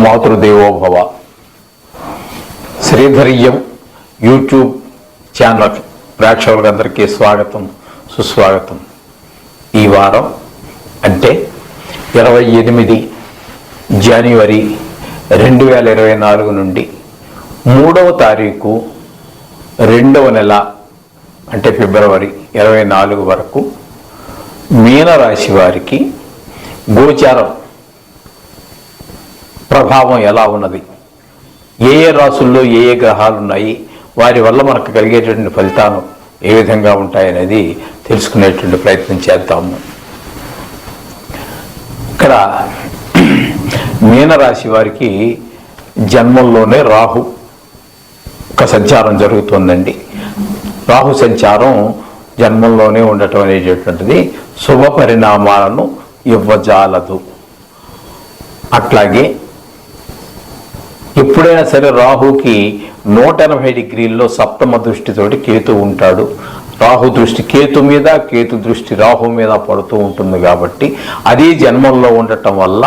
Matrudevobhava. శ్రీధర్యం YouTube channel ప్రేక్షకులందరికీ స్వాగతం, సుస్వాగతం. ఈ వారం అంటే 28 జనవరి 2024 నుండి 3వ తారీఖు 2వ నెల అంటే ఫిబ్రవరి 24 వరకు మీనరాశి వారికి గోచారం ప్రభావం ఎలా ఉన్నది, ఏ ఏ రాసుల్లో ఏ ఏ గ్రహాలు ఉన్నాయి, వారి వల్ల మనకు కలిగేటువంటి ఫలితాలు ఏ విధంగా ఉంటాయనేది తెలుసుకునేటువంటి ప్రయత్నం చేద్దాము. ఇక్కడ మీనరాశి వారికి జన్మంలోనే రాహు ఒక సంచారం జరుగుతుందండి. రాహు సంచారం జన్మంలోనే ఉండటం అనేటటువంటిది శుభ పరిణామాలను ఇవ్వజాలదు. అట్లాగే ఎప్పుడైనా సరే రాహుకి 180 డిగ్రీల్లో సప్తమ దృష్టితోటి కేతు ఉంటాడు. రాహు దృష్టి కేతు మీద, కేతు దృష్టి రాహు మీద పడుతూ ఉంటుంది. కాబట్టి అది జన్మంలో ఉండటం వల్ల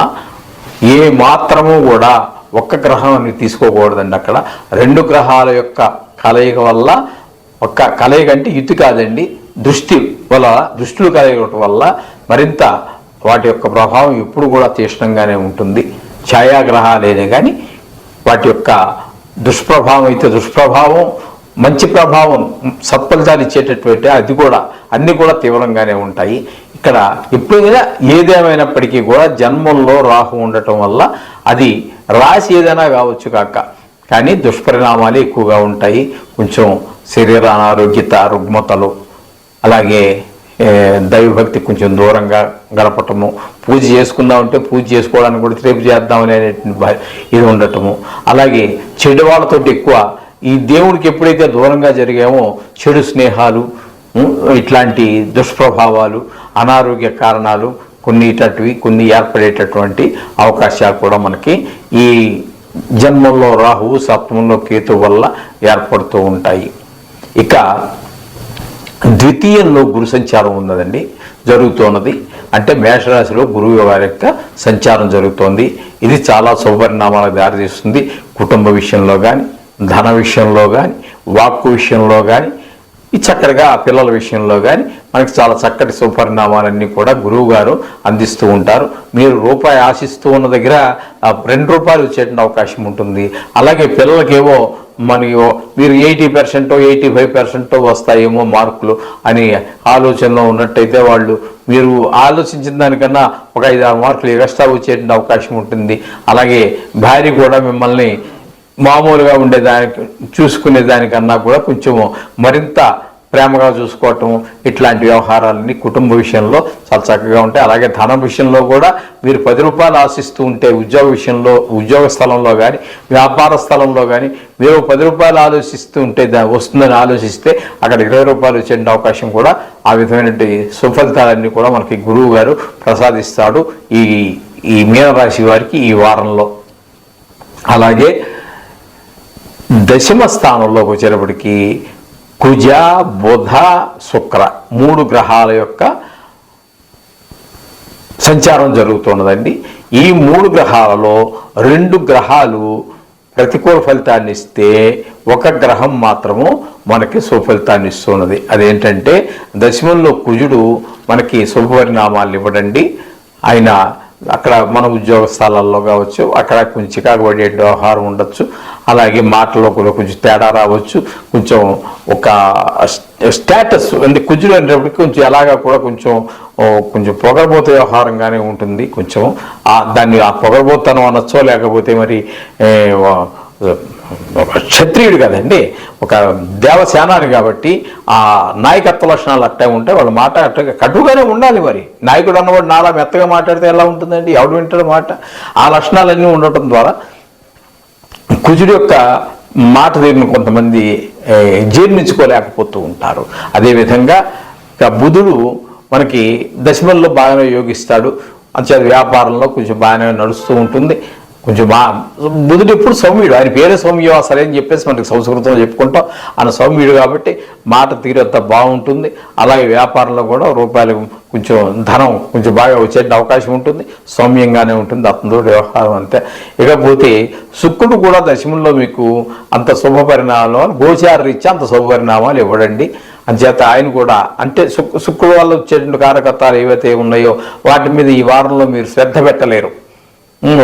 ఏ మాత్రము కూడా ఒక్క గ్రహాన్ని తీసుకోకూడదండి. అక్కడ 2 గ్రహాల యొక్క కలయిక వల్ల, ఒక్క కలయిక అంటే యుతి కాదండి, దృష్టి వల్ల, దృష్టిలు కలగటం వల్ల మరింత వాటి యొక్క ప్రభావం ఎప్పుడు కూడా తీక్షణంగానే ఉంటుంది. ఛాయాగ్రహాలేనే కానీ వాటి యొక్క దుష్ప్రభావం అయితే దుష్ప్రభావం, మంచి ప్రభావం, సత్ఫలితాలు ఇచ్చేటటువంటి అది కూడా అన్నీ కూడా తీవ్రంగానే ఉంటాయి. ఇక్కడ ఎప్పుడైనా ఏదేమైనప్పటికీ కూడా జన్మంలో రాహు ఉండటం వల్ల అది రాశి ఏదైనా కావచ్చు కాక కానీ దుష్పరిణామాలు ఎక్కువగా ఉంటాయి. కొంచెం శరీర అనారోగ్యత, రుగ్మతలు, అలాగే దైవభక్తి కొంచెం దూరంగా గడపటము, పూజ చేసుకుందామంటే పూజ చేసుకోవడానికి కూడా రేపు చేద్దామనే ఇది ఉండటము, అలాగే చెడు వాళ్ళతో ఎక్కువ ఈ దేవుడికి ఎప్పుడైతే దూరంగా జరిగామో చెడు స్నేహాలు, ఇట్లాంటి దుష్ప్రభావాలు, అనారోగ్య కారణాలు కొన్ని ఏర్పడేటటువంటి అవకాశాలు కూడా మనకి ఈ జన్మంలో రాహువు, సప్తమంలో కేతు వల్ల ఏర్పడుతూ ఉంటాయి. ఇక ద్వితీయంలో గురు సంచారం ఉన్నదండి, జరుగుతున్నది. అంటే మేషరాశిలో గురువు వారి యొక్క సంచారం జరుగుతోంది. ఇది చాలా శుభపరిణామాలకు దారితీస్తుంది. కుటుంబ విషయంలో కానీ, ధన విషయంలో కానీ, వాక్కు విషయంలో కానీ, ఈ చక్కగా పిల్లల విషయంలో కానీ మనకి చాలా చక్కటి శుభపరిణామాలన్నీ కూడా గురువు గారు అందిస్తూ ఉంటారు. మీరు రూపాయి ఆశిస్తూ ఉన్న దగ్గర 2 రూపాయలు వచ్చేటువంటి అవకాశం ఉంటుంది. అలాగే పిల్లలకేవో మీరు 80%, 85% వస్తాయేమో మార్కులు అని ఆలోచనలో ఉన్నట్టయితే వాళ్ళు మీరు ఆలోచించిన దానికన్నా ఒక 5-6 మార్కులు ఎక్స్ట్రా వచ్చేటువంటి అవకాశం ఉంటుంది. అలాగే భార్య కూడా మిమ్మల్ని మామూలుగా చూసుకునే దానికన్నా కూడా కొంచెం మరింత ప్రేమగా చూసుకోవటం, ఇట్లాంటి వ్యవహారాలన్నీ కుటుంబ విషయంలో చాలా చక్కగా ఉంటాయి. అలాగే ధనం విషయంలో కూడా మీరు 10 రూపాయలు ఆశిస్తూ ఉంటే ఉద్యోగ విషయంలో, ఉద్యోగ స్థలంలో కానీ, వ్యాపార స్థలంలో కానీ మీరు 10 రూపాయలు ఆలోచిస్తూ ఉంటే వస్తుందని ఆలోచిస్తే అక్కడ 20 రూపాయలు వచ్చే అవకాశం కూడా, ఆ విధమైనటువంటి సుఫలితాలన్నీ కూడా మనకి గురువు గారు ప్రసాదిస్తాడు ఈ మీనరాశి వారికి ఈ వారంలో. అలాగే దశమ స్థానంలోకి వచ్చేటప్పటికి కుజ, బుధ, శుక్ర 3 గ్రహాల యొక్క సంచారం జరుగుతున్నదండి. ఈ 3 గ్రహాలలో 2 గ్రహాలు ప్రతికూల ఫలితాన్ని ఇస్తే 1 గ్రహం మాత్రము మనకి శుభఫలితాన్ని ఇస్తున్నది. అదేంటంటే దశమంలో కుజుడు మనకి శుభపరిణామాలు ఇవ్వడండి. ఆయన అక్కడ మన ఉద్యోగ స్థలాల్లో కావచ్చు, అక్కడ కొంచెం చికాకు పడే వ్యవహారం ఉండొచ్చు. అలాగే మాటల్లో కూడా కొంచెం తేడా రావచ్చు. కొంచెం ఒక స్టేటస్ అంటే కుజుడు అనేటప్పటికి కొంచెం ఎలాగా కూడా కొంచెం పొగరబోతే వ్యవహారంగానే ఉంటుంది. కొంచెం దాన్ని ఆ పొగరబోతనం అనొచ్చో, లేకపోతే మరి క్షత్రియుడు కదండి, ఒక దేవసేనాని కాబట్టి ఆ నాయకత్వ లక్షణాలు అట్టే ఉంటాయి. వాళ్ళ మాట అట్టగా కటుగానే ఉండాలి. మరి నాయకుడు అన్నవాడు నాలా మెత్తగా మాట్లాడితే ఎలా ఉంటుందండి, ఎవడు వింటాడు మాట? ఆ లక్షణాలన్నీ ఉండటం ద్వారా కుజుడి యొక్క మాట తీరును కొంతమంది జీర్ణించుకోలేకపోతూ ఉంటారు. అదేవిధంగా బుధుడు మనకి దశమంలో బాగానే యోగిస్తాడు. అంచేది వ్యాపారంలో కొంచెం బాగానే నడుస్తూ ఉంటుంది. కొంచెం బుధుడు ఎప్పుడు సౌమ్యుడు, ఆయన పేరే సౌమ్యం సరే అని చెప్పేసి మనకి సంస్కృతంలో చెప్పుకుంటాం. ఆయన సౌమ్యుడు కాబట్టి మాట తీరంతా బాగుంటుంది. అలాగే వ్యాపారంలో కూడా రూపాయలు కొంచెం ధనం కొంచెం బాగా వచ్చే అవకాశం ఉంటుంది, సౌమ్యంగానే ఉంటుంది, అతనితో వ్యవహారం అంతే. ఇకపోతే శుక్రుడు కూడా దశమంలో మీకు అంత శుభ పరిణామాలు, గోచార రీత్యా అంత శుభ పరిణామాలు ఇవ్వడండి. అంచేత ఆయన కూడా అంటే శుక్రుడు వల్ల వచ్చేటువంటి కారకత్వాలు ఏవైతే ఉన్నాయో వాటి మీద ఈ వారంలో మీరు శ్రద్ధ పెట్టలేరు.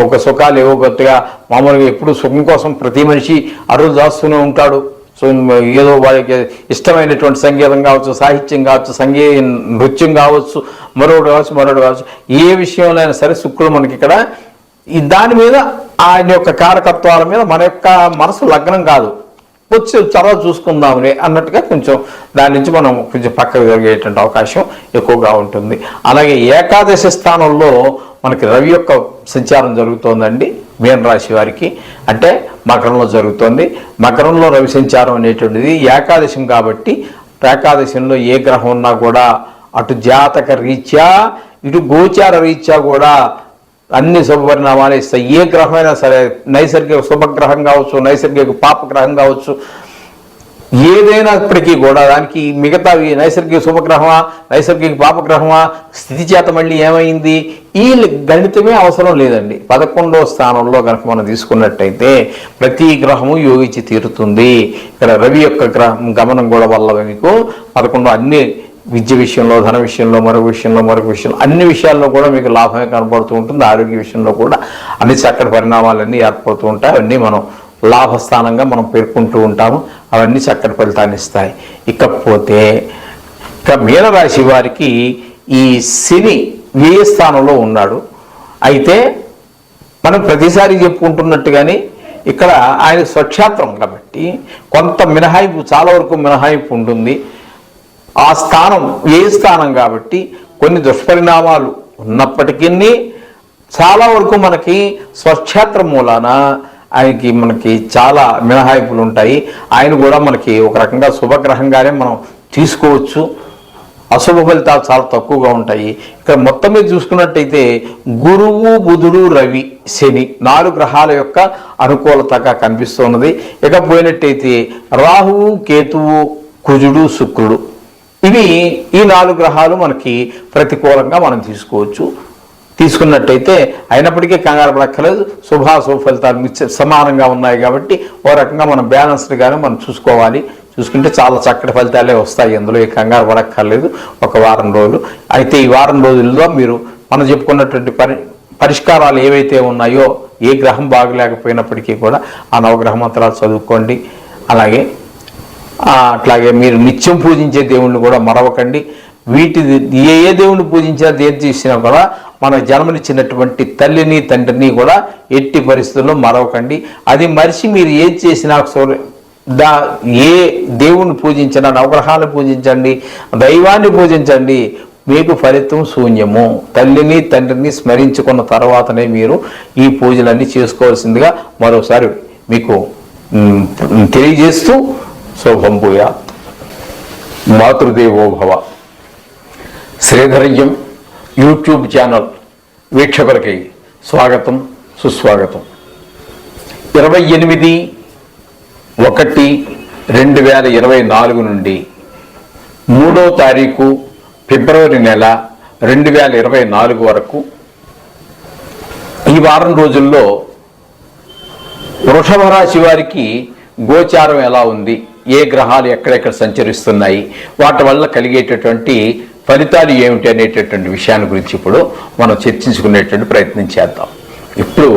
ఒక సుఖాలు ఏవో కొత్తగా మామూలుగా ఎప్పుడు సుఖం కోసం ప్రతి మనిషి అరులు దాస్తూనే ఉంటాడు. సో ఏదో వాళ్ళకి ఇష్టమైనటువంటి సంగీతం కావచ్చు, సాహిత్యం కావచ్చు, నృత్యం కావచ్చు, మరొకటి కావచ్చు, ఏ విషయంలో అయినా సరే శుక్రుడు మనకి ఇక్కడ దాని మీద ఆయన యొక్క కారకత్వాల మీద మన యొక్క మనసు లగ్నం కాదు, వచ్చి తర్వాత చూసుకుందాంలే అన్నట్టుగా కొంచెం దాని నుంచి మనం కొంచెం పక్కకు జరిగేటువంటి అవకాశం ఎక్కువగా ఉంటుంది. అలాగే ఏకాదశి స్థానంలో మనకి రవి యొక్క సంచారం జరుగుతోందండి మీన రాశి వారికి, అంటే మకరంలో జరుగుతోంది. మకరంలో రవి సంచారం అనేటువంటిది ఏకాదశం కాబట్టి ఏకాదశంలో ఏ గ్రహం ఉన్నా కూడా అటు జాతక రీత్యా ఇటు గోచార రీత్యా కూడా అన్ని శుభపరిణామాలు ఇస్తాయి. ఏ గ్రహమైనా సరే, నైసర్గిక శుభగ్రహం కావచ్చు, నైసర్గిక పాపగ్రహం కావచ్చు, ఏదైనప్పటికీ కూడా దానికి మిగతావి నైసర్గిక శుభగ్రహమా, నైసర్గిక పాపగ్రహమా, స్థితి చేత మళ్ళీ ఏమైంది, ఈ గణితమే అవసరం లేదండి. 11వ స్థానంలో కనుక మనం తీసుకున్నట్టయితే ప్రతి గ్రహము యోగించి తీరుతుంది. ఇక్కడ రవి యొక్క గమనం కూడా వల్ల మీకు 11 అన్ని విద్య విషయంలో, ధన విషయంలో, మరొక విషయంలో అన్ని విషయాల్లో కూడా మీకు లాభమే కనబడుతూ ఉంటుంది. ఆరోగ్య విషయంలో కూడా అన్ని చక్కటి పరిణామాలన్నీ ఏర్పడుతూ ఉంటాయి. అవన్నీ మనం లాభస్థానంగా మనం పేర్కొంటూ ఉంటాము. అవన్నీ చక్కటి ఫలితాన్ని ఇస్తాయి. ఇకపోతే ఇక మీనరాశి వారికి ఈ శని వ్యయ స్థానంలో ఉన్నాడు. అయితే మనం ప్రతిసారి చెప్పుకుంటున్నట్టుగానే ఇక్కడ ఆయన స్వక్షేత్రం కాబట్టి కొంత మినహాయింపు, చాలా వరకు మినహాయింపు ఉంటుంది. ఆ స్థానం ఏ స్థానం కాబట్టి కొన్ని దుష్పరిణామాలు ఉన్నప్పటికీ చాలా వరకు మనకి స్వక్షేత్రం మూలాన ఆయనకి మనకి చాలా మినహాయింపులు ఉంటాయి. ఆయన కూడా మనకి ఒక రకంగా శుభగ్రహంగానే మనం తీసుకోవచ్చు. అశుభ ఫలితాలు చాలా తక్కువగా ఉంటాయి. ఇక్కడ మొత్తం మీద చూసుకున్నట్టయితే గురువు, బుధుడు, రవి, శని 4 గ్రహాల యొక్క అనుకూలతగా కనిపిస్తున్నది. ఇక పోయినట్టయితే రాహువు, కేతువు, కుజుడు, శుక్రుడు, ఇవి ఈ 4 గ్రహాలు మనకి ప్రతికూలంగా మనం తీసుకోవచ్చు. తీసుకున్నట్టయితే అయినప్పటికీ కంగారు పడక్కర్లేదు. శుభాశుభ ఫలితాలు సమానంగా ఉన్నాయి కాబట్టి ఓ రకంగా మనం బ్యాలెన్స్డ్గానే మనం చూసుకోవాలి. చూసుకుంటే చాలా చక్కటి ఫలితాలే వస్తాయి. అందులో ఏ కంగారు పడక్కర్లేదు. ఒక వారం రోజులు అయితే ఈ వారం రోజుల్లో మీరు మనం చెప్పుకున్నటువంటి పరిష్కారాలు ఏవైతే ఉన్నాయో, ఏ గ్రహం బాగలేకపోయినప్పటికీ కూడా ఆ నవగ్రహ మంత్రాలు చదువుకోండి. అట్లాగే మీరు నిత్యం పూజించే దేవుణ్ణి కూడా మరవకండి. ఏ దేవుణ్ణి పూజించినా దేని చేసినా కూడా మన జన్మనిచ్చినటువంటి తల్లిని, తండ్రిని కూడా ఎట్టి పరిస్థితుల్లో మరవకండి. అది మరిచి మీరు ఏది చేసినా ఏ దేవుణ్ణి పూజించినా, నవగ్రహాన్ని పూజించండి, దైవాన్ని పూజించండి, మీకు ఫలితం శూన్యము. తల్లిని, తండ్రిని స్మరించుకున్న తర్వాతనే మీరు ఈ పూజలన్నీ చేసుకోవాల్సిందిగా మరోసారి మీకు తెలియజేస్తూ శుభం భూయాత్. మాతృదేవో భవ. శ్రీధర్యం యూట్యూబ్ ఛానల్ వీక్షకులకి స్వాగతం, సుస్వాగతం. 28/1/2024 నుండి 3వ తారీఖు ఫిబ్రవరి నెల 2024 వరకు ఈ వారం రోజుల్లో వృషభ రాశి వారికి గోచారం ఎలా ఉంది, ఏ గ్రహాలు ఎక్కడెక్కడ సంచరిస్తున్నాయి, వాటి వల్ల కలిగేటటువంటి ఫలితాలు ఏమిటి అనేటటువంటి విషయాన్ని గురించి ఇప్పుడు మనం చర్చించుకునేటువంటి ప్రయత్నం చేద్దాం. ఇప్పుడు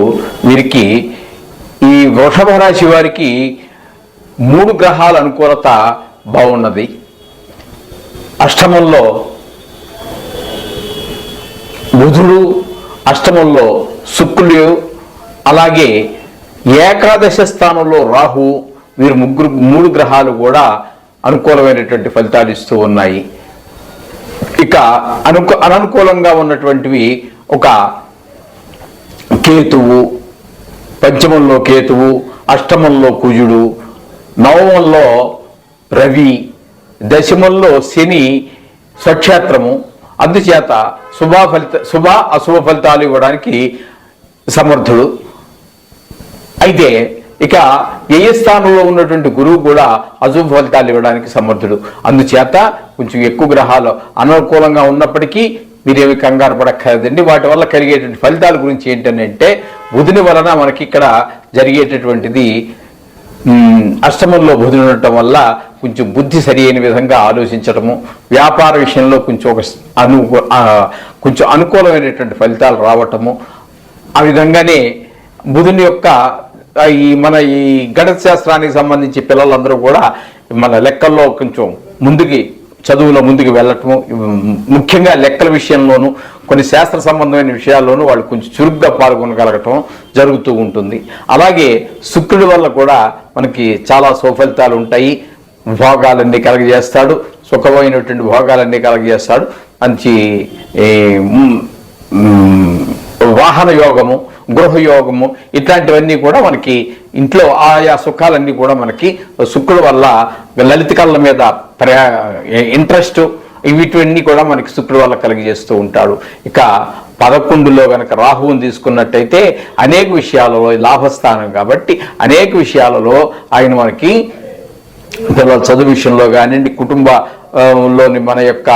వీరికి ఈ వృషభ రాశి వారికి 3 గ్రహాల అనుకూలత బాగున్నది. అష్టమంలో బుధుడు, అష్టమంలో శుక్రుడు, అలాగే ఏకాదశ స్థానంలో రాహు, వీరు 3 గ్రహాలు కూడా అనుకూలమైనటువంటి ఫలితాలు ఇస్తూ ఉన్నాయి. ఇక అననుకూలంగా ఉన్నటువంటివి ఒక కేతువు, పంచమంలో కేతువు, అష్టమంలో కుజుడు, నవమంలో రవి, దశమంలో శని స్వక్షేత్రము. అందుచేత శుభ అశుభ ఫలితాలు ఇవ్వడానికి సమర్థుడు. అయితే ఇక వ్యయ స్థానంలో ఉన్నటువంటి గురువు కూడా అశుభ ఫలితాలు ఇవ్వడానికి సమర్థుడు. అందుచేత కొంచెం ఎక్కువ గ్రహాలు అనుకూలంగా ఉన్నప్పటికీ మీరేమి కంగారు పడక్కర్లేదండి. వాటి వల్ల కలిగేటువంటి ఫలితాల గురించి ఏంటంటే బుధుని వలన మనకి ఇక్కడ జరిగేటటువంటిది అష్టమంలో బుధుడు ఉండటం వల్ల కొంచెం బుద్ధి సరి అయిన విధంగా ఆలోచించడము, వ్యాపార విషయంలో కొంచెం అనుకూలమైనటువంటి ఫలితాలు రావటము. ఆ విధంగానే బుధుని యొక్క మన ఈ గణిత శాస్త్రానికి సంబంధించి పిల్లలందరూ కూడా మన లెక్కల్లో కొంచెం చదువులో ముందుకు వెళ్ళటము, ముఖ్యంగా లెక్కల విషయంలోనూ కొన్ని శాస్త్ర సంబంధమైన విషయాల్లోనూ వాళ్ళు కొంచెం చురుగ్గా పాల్గొనగలగటం జరుగుతూ ఉంటుంది. అలాగే శుక్రుడి వల్ల కూడా మనకి చాలా సుఫలితాలు ఉంటాయి. భోగాలన్నీ కలగజేస్తాడు, సుఖమైనటువంటి భోగాలన్నీ కలగజేస్తాడు. మంచి వాహన యోగము, గృహయోగము ఇట్లాంటివన్నీ కూడా మనకి ఇంట్లో ఆయా సుఖాలన్నీ కూడా మనకి శుక్రుడు వల్ల లలిత కళల మీద ఇంట్రెస్ట్ వీటివన్నీ కూడా మనకి శుక్రుడు వల్ల కలిగజేస్తూ ఉంటాడు. ఇక 11లో కనుక రాహువుని తీసుకున్నట్టయితే అనేక విషయాలలో లాభస్థానం కాబట్టి అనేక విషయాలలో ఆయన మనకి పిల్లల చదువు విషయంలో కానివ్వండి, కుటుంబంలోని మన యొక్క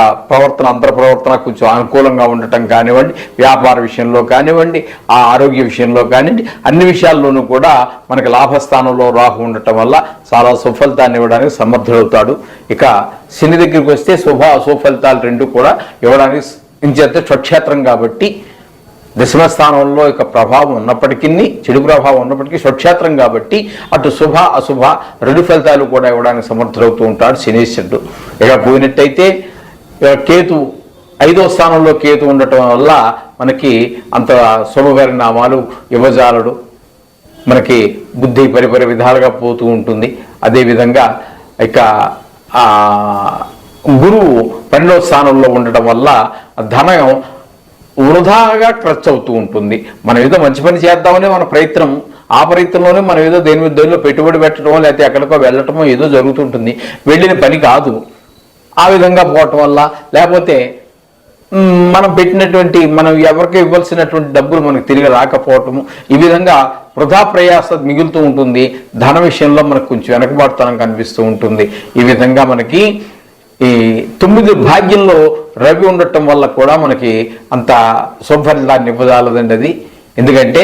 అంతర ప్రవర్తన కొంచెం అనుకూలంగా ఉండటం కానివ్వండి, వ్యాపార విషయంలో కానివ్వండి, ఆ ఆరోగ్య విషయంలో కానివ్వండి, అన్ని విషయాల్లోనూ కూడా మనకి లాభస్థానంలో రాహు ఉండటం వల్ల చాలా సుఫలితాన్ని ఇవ్వడానికి సమర్థుడవుతాడు. ఇక శని దగ్గరికి వస్తే సుఫలితాలు రెండు కూడా ఇవ్వడానికి ఇంచేత స్వక్షేత్రం కాబట్టి దశమస్థానంలో ఇక ప్రభావం ఉన్నప్పటికీ, చెడు ప్రభావం ఉన్నప్పటికీ స్వక్షేత్రం కాబట్టి అటు శుభ అశుభ రెండు ఫలితాలు కూడా ఇవ్వడానికి సమర్థుడవుతూ ఉంటాడు శనీశ్వరుడు. ఇక పోయినట్టయితే కేతు 5వ స్థానంలో కేతు ఉండటం వల్ల మనకి అంత శుభ పరిణామాలు ఇవ్వజాలడు, మనకి బుద్ధి పరిపరి విధాలుగా పోతూ ఉంటుంది. అదేవిధంగా ఇక గురువు 12వ స్థానంలో ఉండటం వల్ల ధనం వృధాగా ఖర్చు అవుతూ ఉంటుంది. మనం ఏదో మంచి పని చేద్దామని మన ప్రయత్నం, ఆ ప్రయత్నంలోనే మనం ఏదో దేనిలో పెట్టుబడి పెట్టడం లేకపోతే ఎక్కడికో వెళ్ళటమో ఏదో జరుగుతుంటుంది, వెళ్ళిన పని కాదు. ఆ విధంగా పోవటం వల్ల లేకపోతే మనం పెట్టినటువంటి మనం ఎవరికి ఇవ్వాల్సినటువంటి డబ్బులు మనకు తిరిగి రాకపోవటము, ఈ విధంగా వృధా ప్రయాస మిగులుతూ ఉంటుంది. ధన విషయంలో మనకు కొంచెం వెనకబాటుతనం కనిపిస్తూ ఉంటుంది. ఈ విధంగా మనకి ఈ 9 భాగ్యంలో రవి ఉండటం వల్ల కూడా మనకి అంత శుభఫలితాన్ని ఇవ్వజాలదండి అది. ఎందుకంటే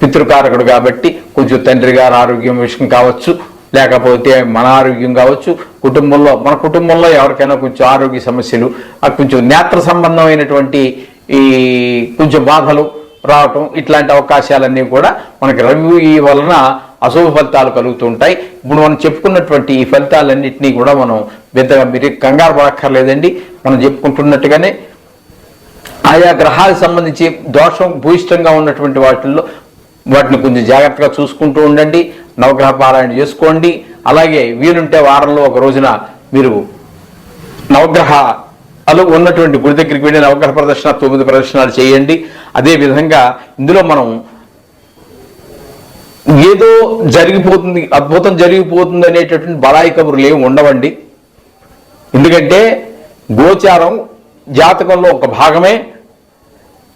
పితృకారకుడు కాబట్టి కొంచెం తండ్రి గారి ఆరోగ్యం విషయం కావచ్చు, లేకపోతే మన ఆరోగ్యం కావచ్చు, మన కుటుంబంలో ఎవరికైనా కొంచెం ఆరోగ్య సమస్యలు, కొంచెం నేత్ర సంబంధమైనటువంటి ఈ కొంచెం బాధలు రావటం, ఇట్లాంటి అవకాశాలన్నీ కూడా మనకి రవి వలన అశుభ ఫలితాలు కలుగుతూ ఉంటాయి. ఇప్పుడు మనం చెప్పుకున్నటువంటి ఈ ఫలితాలన్నింటినీ కూడా మనం పెద్దగా మీరు కంగారు పడక్కర్లేదండి. మనం చెప్పుకుంటున్నట్టుగానే ఆయా గ్రహాలకు సంబంధించి దోషం భూయిష్టంగా ఉన్నటువంటి వాటిని కొంచెం జాగ్రత్తగా చూసుకుంటూ ఉండండి. నవగ్రహ పారాయణ చేసుకోండి. అలాగే వీలుంటే వారంలో ఒక రోజున మీరు నవగ్రహాలు ఉన్నటువంటి గుడి దగ్గరికి వెళ్ళి నవగ్రహ ప్రదర్శన 9 ప్రదర్శనలు చేయండి. అదేవిధంగా ఇందులో మనం ఏదో జరిగిపోతుంది, అద్భుతం జరిగిపోతుంది అనేటటువంటి బడాయి కబుర్లు ఏమి ఉండవండి. ఎందుకంటే గోచారం జాతకంలో ఒక భాగమే,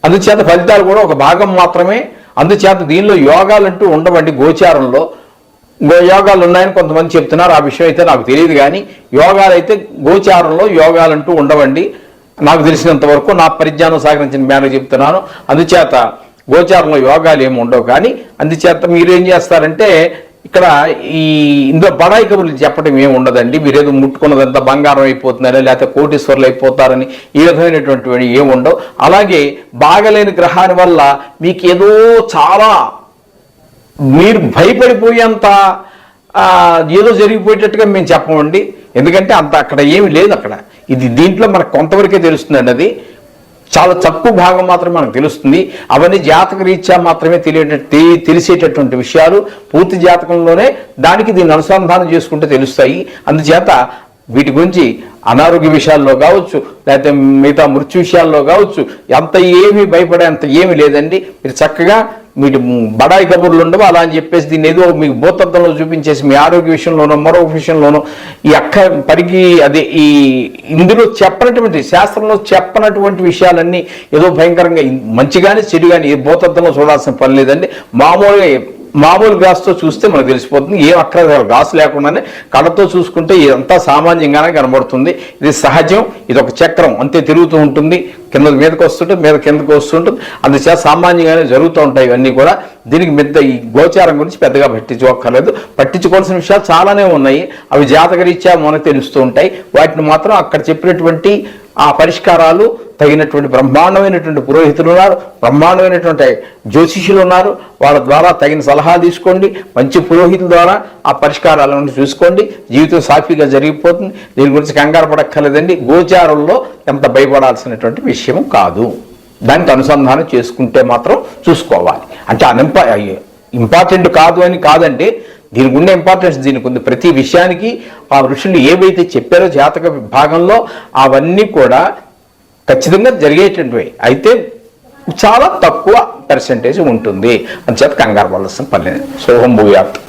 అందుచేత ఫలితాలు కూడా ఒక భాగం మాత్రమే. అందుచేత దీనిలో యోగాలంటూ ఉండవండి. గోచారంలో యోగాలు ఉన్నాయని కొంతమంది చెప్తున్నారు, ఆ విషయం అయితే నాకు తెలియదు. కానీ యోగాలు అయితే గోచారంలో యోగాలంటూ ఉండవండి. నాకు తెలిసినంత వరకు నా పరిజ్ఞానం సహకరించిన మేరకు చెప్తున్నాను. అందుచేత గోచారంలో యోగాలు ఏమి ఉండవు. కానీ అందుచేత మీరేం చేస్తారంటే ఇక్కడ ఇందులో బడాయి కబుర్లు చెప్పడం ఏమి ఉండదండి. మీరేదో ముట్టుకున్నదంతా బంగారం అయిపోతుందని లేకపోతే కోటీశ్వర్లు అయిపోతారని ఈ విధమైనటువంటి ఏమి ఉండవు. అలాగే బాగలేని గ్రహాన్ని వల్ల మీకు ఏదో చాలా మీరు భయపడిపోయేంత ఏదో జరిగిపోయేటట్టుగా మేము చెప్పమండి. ఎందుకంటే అక్కడ ఏమి లేదు. దీంట్లో మనకు కొంతవరకే తెలుస్తుందండి. అది చాలా తక్కువ భాగం మాత్రమే మనకు తెలుస్తుంది. అవన్నీ జాతక రీత్యా మాత్రమే తెలిసేటటువంటి విషయాలు. పూర్తి జాతకంలోనే దానికి దీన్ని అనుసంధానం చేసుకుంటే తెలుస్తాయి. అందుచేత వీటి గురించి అనారోగ్య విషయాల్లో కావచ్చు, లేకపోతే మిగతా మృత్యు విషయాల్లో కావచ్చు, అంత ఏమీ భయపడే అంత ఏమీ లేదండి. మీరు చక్కగా మీకు బడాయి కబుర్లు ఉండవు. అలా అని చెప్పేసి దీన్ని ఏదో మీకు భూతత్వంలో చూపించేసి మీ ఆరోగ్య విషయంలోనో మరొక విషయంలోనో ఈ అదే ఇందులో చెప్పనటువంటి శాస్త్రంలో చెప్పనటువంటి విషయాలన్నీ ఏదో భయంకరంగా మంచిగానే చెడుగాని భూతత్వంలో చూడాల్సిన పని లేదండి. మామూలుగా మామూలు గ్లాస్తో చూస్తే మనకు తెలిసిపోతుంది, ఏం అక్కర్లేదు, గ్లాస్ లేకుండానే కళ్ళతో చూసుకుంటే ఇదంతా సామాన్యంగానే కనబడుతుంది. ఇది సహజం, ఇది ఒక చక్రం అంతే, తిరుగుతూ ఉంటుంది, కింద మీదకి వస్తుంటుంది, మీద కిందకి వస్తుంటుంది, అందుచేత సామాన్యంగానే జరుగుతూ ఉంటాయి ఇవన్నీ కూడా. దీనికి పెద్ద ఈ గోచారం గురించి పెద్దగా పట్టించుకోక్కర్లేదు. పట్టించుకోవాల్సిన విషయాలు చాలానే ఉన్నాయి, అవి జాతకరీత్యా మనకు తెలుస్తూ ఉంటాయి. వాటిని మాత్రం అక్కడ చెప్పినటువంటి ఆ పరిష్కారాలు తగినటువంటి బ్రహ్మాండమైనటువంటి పురోహితులు ఉన్నారు, బ్రహ్మాండమైనటువంటి జ్యోతిషులు ఉన్నారు, వాళ్ళ ద్వారా తగిన సలహా తీసుకోండి. మంచి పురోహితుల ద్వారా ఆ పరిష్కారాలను చూసుకోండి, జీవితం సాఫీగా జరిగిపోతుంది. దీని గురించి కంగారు పడక్కర్లేదండి. గోచారంలో ఎంత భయపడాల్సినటువంటి విషయం కాదు, దానికి అనుసంధానం చేసుకుంటే మాత్రం చూసుకోవాలి. అంటే ఇంపార్టెంట్ కాదు అని కాదంటే, దీనికి ఉండే ఇంపార్టెన్స్ దీనికి ఉంది. ప్రతి విషయానికి ఆ ఋషులు ఏవైతే చెప్పారో జాతక భాగంలో అవన్నీ కూడా ఖచ్చితంగా జరిగేటువంటివి, అయితే చాలా తక్కువ పర్సెంటేజ్ ఉంటుంది. అందుచేత కంగారు పడాల్సిన పని లేదు. సోహం భూయాత్.